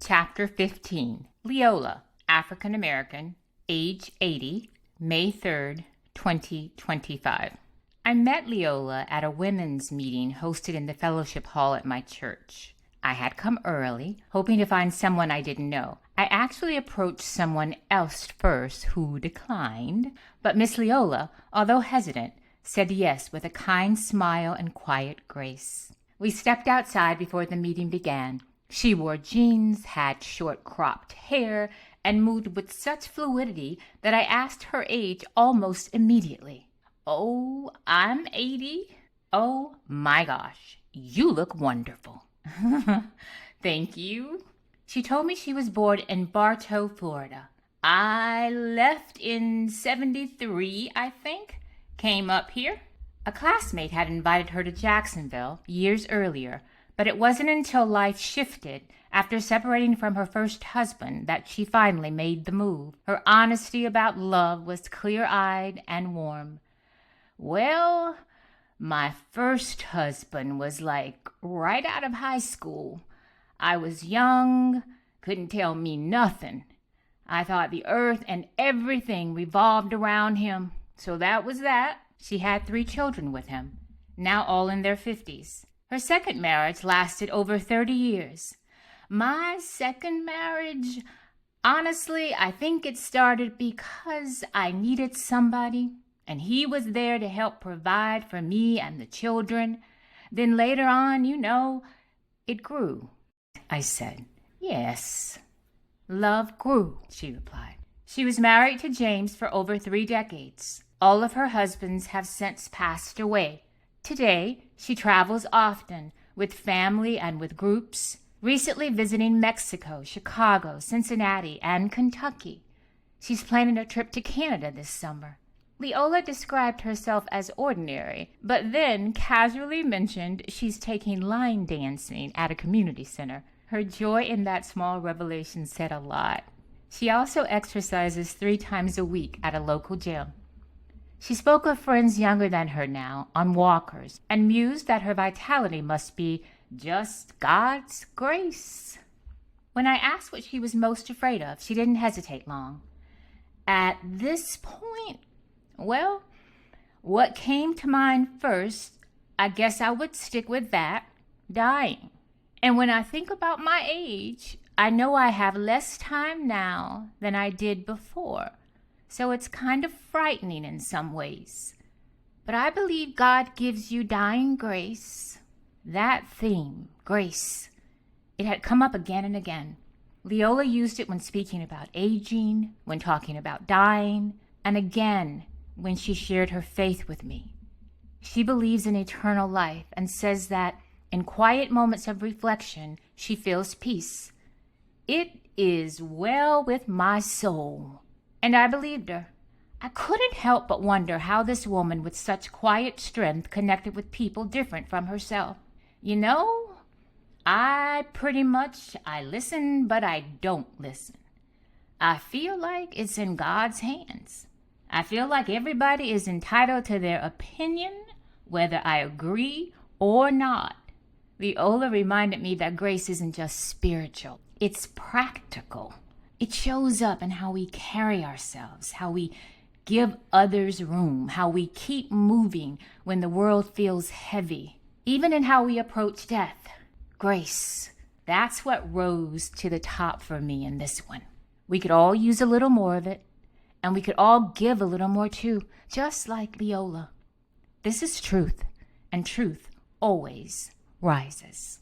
Chapter 15. Leola, African American, age 80, May 3rd, 2025. I met Leola at a women's meeting hosted in the fellowship hall at my church. I had come early, hoping to find someone I didn't know. I actually approached someone else first who declined, but Miss Leola, although hesitant, said yes with a kind smile and quiet grace. We stepped outside before the meeting began. She wore jeans, had short cropped hair, and moved with such fluidity that I asked her age almost immediately. "Oh, I'm 80. Oh, my gosh, you look wonderful." "Thank you." She told me she was born in Bartow, Florida. "I left in 73, I think. Came up here." A classmate had invited her to Jacksonville years earlier, but it wasn't until life shifted after separating from her first husband that she finally made the move. Her honesty about love was clear-eyed and warm. "Well, my first husband was like right out of high school. I was young, couldn't tell me nothing. I thought the earth and everything revolved around him, so that was that." She had 3 children with him, now all in their 50s. Her second marriage lasted over 30 years. "My second marriage, honestly, I think it started because I needed somebody, and he was there to help provide for me and the children. Then later on, it grew." I said, "Yes, love grew," she replied. She was married to James for over 3 decades. All of her husbands have since passed away. Today, she travels often with family and with groups, recently visiting Mexico, Chicago, Cincinnati, and Kentucky. She's planning a trip to Canada this summer. Leola described herself as ordinary, but then casually mentioned she's taking line dancing at a community center. Her joy in that small revelation said a lot. She also exercises 3 times a week at a local gym. She spoke of friends younger than her now on walkers and mused that her vitality must be just God's grace. When I asked what she was most afraid of, she didn't hesitate long. At this point, well, what came to mind first, I guess I would stick with that, dying. And when I think about my age, I know I have less time now than I did before. So it's kind of frightening in some ways. But I believe God gives you dying grace. That theme, grace, it had come up again and again. Leola used it when speaking about aging, when talking about dying, and again when she shared her faith with me. She believes in eternal life and says that in quiet moments of reflection, she feels peace. "It is well with my soul." And I believed her. I couldn't help but wonder how this woman with such quiet strength connected with people different from herself. I listen, but I don't listen. I feel like it's in God's hands. I feel like everybody is entitled to their opinion, whether I agree or not. Leola reminded me that grace isn't just spiritual, it's practical. It shows up in how we carry ourselves, how we give others room, how we keep moving when the world feels heavy, even in how we approach death. Grace, that's what rose to the top for me in this one. We could all use a little more of it, and we could all give a little more too, just like Leola. This is truth, and truth always rises.